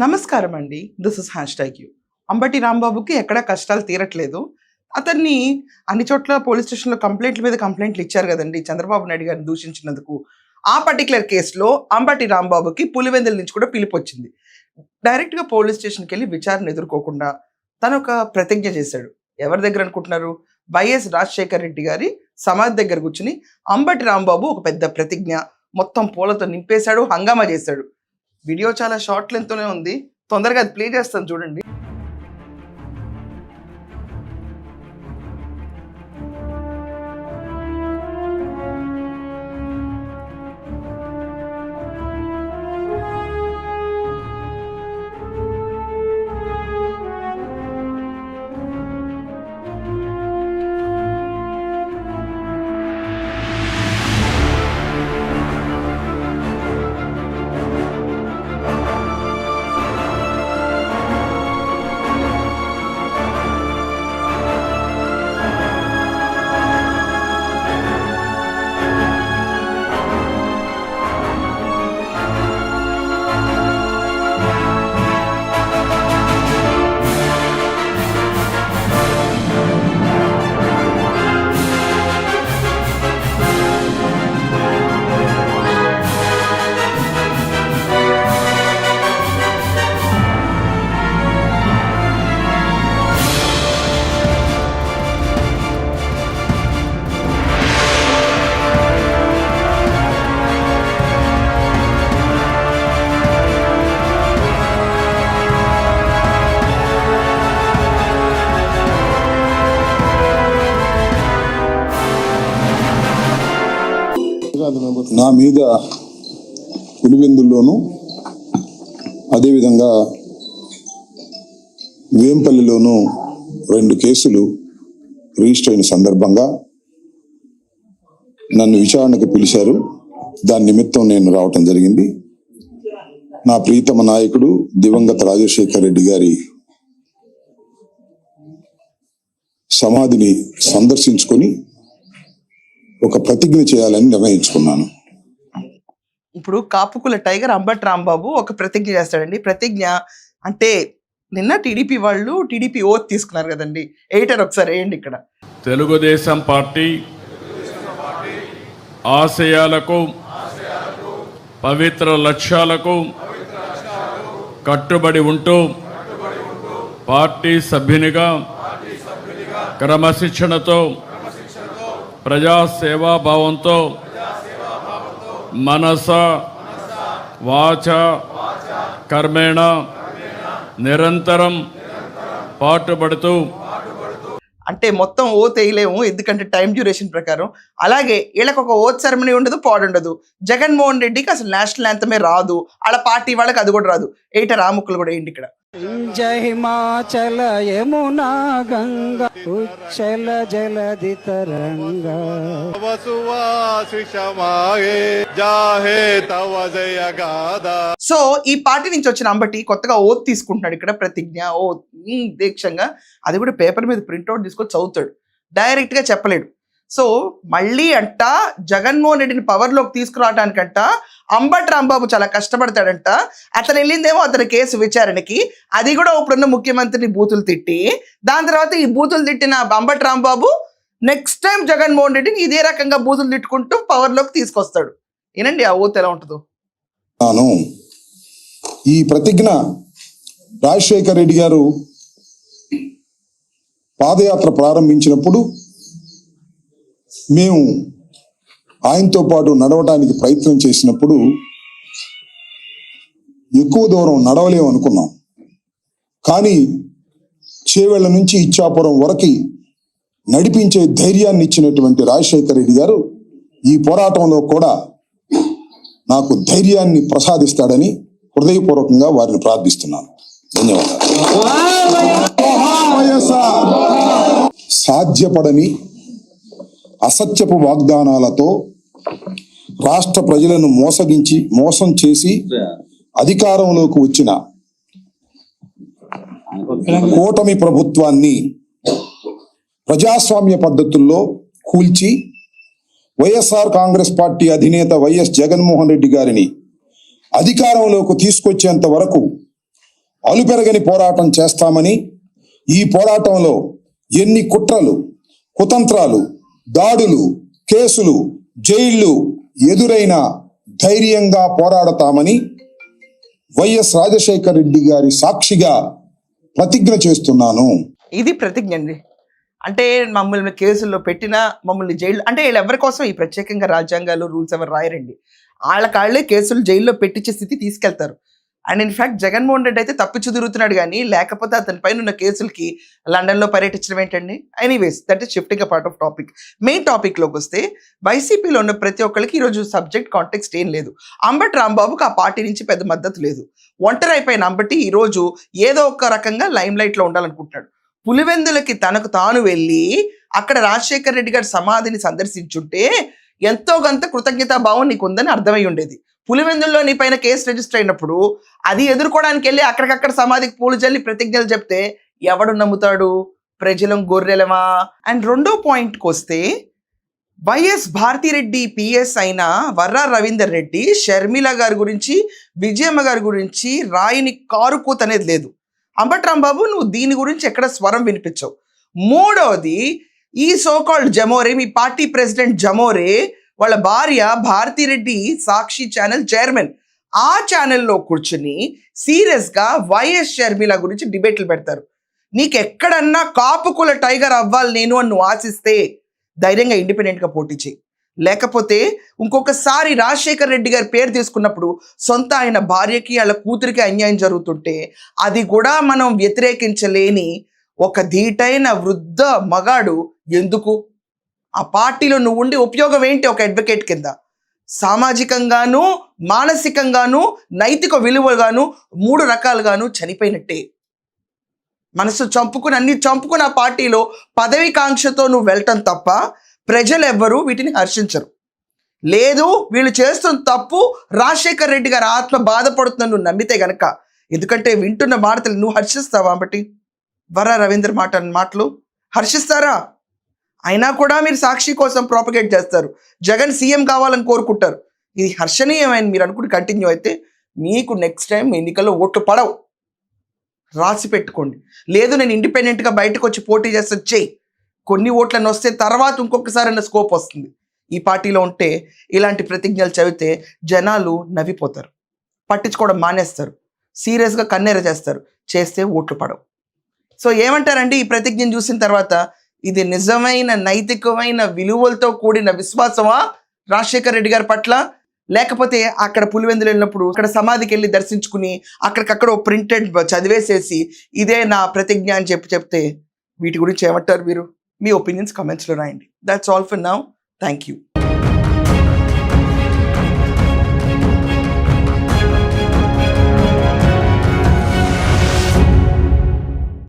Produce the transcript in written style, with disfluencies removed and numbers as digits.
నమస్కారం అండి. This is #you. Ambati రాంబాబుకి ఎక్కడా కష్టాలు తీరట్లేదు. అతన్ని అన్ని చోట్ల పోలీస్ స్టేషన్‌లో కంప్లెయింట్ల మీద కంప్లెయింట్లు ఇచ్చారు గదండీ! చంద్రబాబు నాయుడు గారిని దూషించినందుకు. ఆ పర్టిక్యులర్ కేస్‌లో అంబటి రాంబాబుకి పులివెందుల నుంచి కూడా పిలుపొచ్చింది. డైరెక్ట్‌గా పోలీస్ స్టేషన్‌కెళ్ళి విచారణ ఎదుర్కోకుండా తనొక ప్రతిజ్ఞ చేశాడు. ఎవరి దగ్గర అనుకుంటున్నారు? వైఎస్ రాజశేఖర రెడ్డి గారి సమాధి దగ్గర కూర్చొని అంబటి రాంబాబు ఒక పెద్ద ప్రతిజ్ఞ మొత్తం పూలతో నింపేశాడు, హంగామా చేశాడు. వీడియో చాలా షార్ట్ లెంగ్త్‌తోనే ఉంది. తొందరగా అది ప్లే చేస్తాను చూడండి. నా మీద పులివెందుల్లోనూ అదేవిధంగా వేంపల్లిలోనూ 2 కేసులు రిజిస్టర్ అయిన సందర్భంగా నన్ను విచారణకు పిలిచారు. దాని నిమిత్తం నేను రావటం జరిగింది. నా ప్రీతమ నాయకుడు దివంగత రాజశేఖర రెడ్డి గారి సమాధిని సందర్శించుకొని ఒక ప్రతిజ్ఞ చేయాలని నిర్ణయించుకున్నాను. ఇప్పుడు కాపుకుల టైగర్ అంబటి రాంబాబు ఒక ప్రతిజ్ఞ చేస్తాడండి. ప్రతిజ్ఞ అంటే నిన్న టీడీపీ వాళ్ళు టీడీపీ ఓత్ తీసుకున్నారు కదండి. ఎయిటర్ ఒకసారి వేయండి ఇక్కడ. తెలుగుదేశం పార్టీ ఆశయాలకు పవిత్ర లక్ష్యాలకు కట్టుబడి ఉంటూ పార్టీ సభ్యునిగా క్రమశిక్షణతో ప్రజాసేవాభావంతో మనస వాచ కర్మేణ నిరంతరం పాటుపడుతూ అంటే మొత్తం ఓత్ వేయలేము, ఎందుకంటే టైం డ్యూరేషన్ ప్రకారం. అలాగే వీళ్ళకి ఒక ఓత్ సెరమనీ ఉండదు, పాడుండదు. జగన్మోహన్ రెడ్డికి అసలు నేషనల్ యాంథమే రాదు, వాళ్ళ పార్టీ వాళ్ళకి అది కూడా రాదు. ఎయిటర్ ఆ ముక్కలు కూడా వేయండి ఇక్కడ. జై హిమాచల యమునా గంగా ఉచ్చల జలధి తరంగా సో ఈ పార్టీ నుంచి వచ్చిన అంబటి కొత్తగా ఓత్ తీసుకుంటున్నాడు ఇక్కడ. ప్రతిజ్ఞ ఓత్ దీక్షంగా అది కూడా పేపర్ మీద ప్రింట్అవుట్ తీసుకొని చదువుతాడు, డైరెక్ట్ గా చెప్పలేడు. సో మళ్ళీ అంట జగన్మోహన్ రెడ్డిని పవర్లోకి తీసుకురావడానికంట అంబటి రాంబాబు చాలా కష్టపడతాడంట. అతను వెళ్ళిందేమో అతని కేసు విచారణకి, అది కూడా ఇప్పుడున్న ముఖ్యమంత్రిని బూతులు తిట్టి, దాని తర్వాత ఈ బూతులు తిట్టిన అంబటి రాంబాబు నెక్స్ట్ టైం జగన్మోహన్ రెడ్డిని ఇదే రకంగా బూతులు తిట్టుకుంటూ పవర్లోకి తీసుకొస్తాడు. ఏనండి ఆ ఓత్ ఎలా ఉంటుందో. ఈ ప్రతిజ్ఞ రాజశేఖర రెడ్డి గారు పాదయాత్ర ప్రారంభించినప్పుడు మేము ఆయనతో పాటు నడవటానికి ప్రయత్నం చేసినప్పుడు ఎక్కువ దూరం నడవలేము అనుకున్నాం. కానీ చేవెళ్ల నుంచి ఇచ్చాపురం వరకు నడిపించే ధైర్యాన్ని ఇచ్చినటువంటి రాజశేఖర రెడ్డి గారు ఈ పోరాటంలో కూడా నాకు ధైర్యాన్ని ప్రసాదిస్తాడని హృదయపూర్వకంగా వారిని ప్రార్థిస్తున్నాను. ధన్యవాదాలు. సాధ్యపడని అసత్యపు వాగ్దానాలతో రాష్ట్ర ప్రజలను మోసం చేసి అధికారంలోకి వచ్చిన కూటమి ప్రభుత్వాన్ని ప్రజాస్వామ్య పద్ధతుల్లో కూల్చి వైఎస్ఆర్ కాంగ్రెస్ పార్టీ అధినేత వైఎస్ జగన్మోహన్ రెడ్డి గారిని అధికారంలోకి తీసుకొచ్చేంత వరకు అలుపెరగని పోరాటం చేస్తామని, ఈ పోరాటంలో ఎన్ని కుట్రలు, కుతంత్రాలు, దాడులు, కేసులు, జైళ్లు ఎదురైనా ధైర్యంగా పోరాడతామని వైఎస్ రాజశేఖర రెడ్డి గారి సాక్షిగా ప్రతిజ్ఞ చేస్తున్నాను. ఇది ప్రతిజ్ఞ అండి. అంటే మమ్మల్ని కేసుల్లో పెట్టినా, మమ్మల్ని జైలు, అంటే వీళ్ళు ఎవరి కోసం ఈ ప్రత్యేకంగా రాజ్యాంగాలు రూల్స్ ఎవరు రాయరండి. వాళ్ళే కేసులు జైల్లో పెట్టించే స్థితి తీసుకెళ్తారు. అండ్ ఇన్ఫాక్ట్ జగన్మోహన్ రెడ్డి అయితే తప్పించు తిరుగుతున్నాడు, కానీ లేకపోతే అతని పైన ఉన్న కేసులకి లండన్లో పర్యటించడం ఏంటండి. Anyways, that is shifting a part of topic. Main టాపిక్లోకి వస్తే, వైసీపీలో ఉన్న ప్రతి ఒక్కరికి ఈరోజు సబ్జెక్ట్ కాంటెక్స్ట్ ఏం లేదు. అంబటి రాంబాబుకి ఆ పార్టీ నుంచి పెద్ద మద్దతు లేదు. ఒంటరి అయిపోయిన అంబటి ఈరోజు ఏదో ఒక రకంగా లైమ్ లైట్లో ఉండాలనుకుంటున్నాడు. పులివెందులకి తనకు తాను వెళ్ళి అక్కడ రాజశేఖర రెడ్డి గారి సమాధిని సందర్శించుంటే ఎంతో కొంత కృతజ్ఞతాభావం నీకు ఉందని అర్థమై ఉండేది. పులివెందుల్లో నీ పైన కేసు రిజిస్టర్ అయినప్పుడు అది ఎదుర్కోవడానికి వెళ్ళి అక్కడికక్కడ సమాధికి పూలు జల్లి ప్రతిజ్ఞలు చెప్తే ఎవడు నమ్ముతాడు? ప్రజలం గొర్రెలమా? అండ్ రెండో పాయింట్కి వస్తే, వైఎస్ భారతిరెడ్డి పిఎస్ అయిన వర్రా రవీందర్ రెడ్డి షర్మిల గారి గురించి, విజయమ్మ గారి గురించి రాయిని కారుకూత అనేది లేదు. అంబటి రాంబాబు, నువ్వు దీని గురించి ఎక్కడ స్వరం వినిపించవు. మూడవది, ఈ సోకాల్డ్ జమోరే, మీ పార్టీ ప్రెసిడెంట్ జమోరే వాళ్ళ భార్య భారతిరెడ్డి సాక్షి ఛానల్ చైర్మన్, ఆ ఛానల్లో కూర్చుని సీరియస్గా వైఎస్ షర్మిల గురించి డిబేట్లు పెడతారు. నీకెక్కడన్నా కాపుకుల టైగర్ అవ్వాలి నేను అని నువ్వు ఆశిస్తే ధైర్యంగా ఇండిపెండెంట్గా పోటీ చేయి. లేకపోతే ఇంకొకసారి రాజశేఖర్ రెడ్డి గారి పేరు తీసుకున్నప్పుడు సొంత ఆయన భార్యకి వాళ్ళ కూతురికి అన్యాయం జరుగుతుంటే అది కూడా మనం వ్యతిరేకించలేని ఒక ధీటైన వృద్ధ మగాడు ఎందుకు? ఆ పార్టీలో నువ్వు ఉండి ఉపయోగం ఏంటి? ఒక అడ్వకేట్ కింద సామాజికంగాను, మానసికంగాను, నైతిక విలువలుగాను 3 రకాలుగాను చనిపోయినట్టే. మనసు చంపుకుని అన్ని చంపుకుని ఆ పార్టీలో పదవి కాంక్షతో నువ్వు వెళ్ళటం తప్ప ప్రజలు ఎవ్వరూ వీటిని హర్షించరు. లేదు, వీళ్ళు చేస్తున్న తప్పు రాజశేఖర్ రెడ్డి గారి ఆత్మ బాధపడుతుందని నువ్వు నమ్మితే గనక, ఎందుకంటే వింటున్న మాటలు నువ్వు హర్షిస్తావా? బట్టి వర్రా రవీంద్ర మాటలు హర్షిస్తారా? అయినా కూడా మీరు సాక్షి కోసం ప్రాపగేట్ చేస్తారు. జగన్ సీఎం కావాలని కోరుకుంటారు. ఇది హర్షణీయమైన మీరు అనుకుంటే కంటిన్యూ అయితే మీకు నెక్స్ట్ టైం ఎన్నికల్లో ఓట్లు పడవు. రాసి పెట్టుకోండి. లేదు, నేను ఇండిపెండెంట్గా బయటకు వచ్చి పోటీ చేస్తే చెయ్యి. కొన్ని ఓట్లను వస్తే తర్వాత ఇంకొకసారి అన్న స్కోప్ వస్తుంది. ఈ పార్టీలో ఉంటే ఇలాంటి ప్రతిజ్ఞలు చదివితే జనాలు నవ్విపోతారు, పట్టించుకోవడం మానేస్తారు, సీరియస్గా కన్నెర చేస్తే ఓట్లు పడవు. సో ఏమంటారండి ఈ ప్రతిజ్ఞను చూసిన తర్వాత? ఇది నిజమైన నైతికమైన విలువలతో కూడిన విశ్వాసమా రాజశేఖర్ రెడ్డి గారి పట్ల? లేకపోతే అక్కడ పులివెందులు వెళ్ళినప్పుడు అక్కడ సమాధికి వెళ్ళి దర్శించుకుని అక్కడికక్కడ ప్రింటెడ్ చదివేసేసి ఇదే నా ప్రతిజ్ఞ అని చెప్తే వీటి గురించి ఏమంటారు మీరు? మీ ఒపీనియన్స్ కమెంట్స్లో రాయండి. That's all for now. Thank you.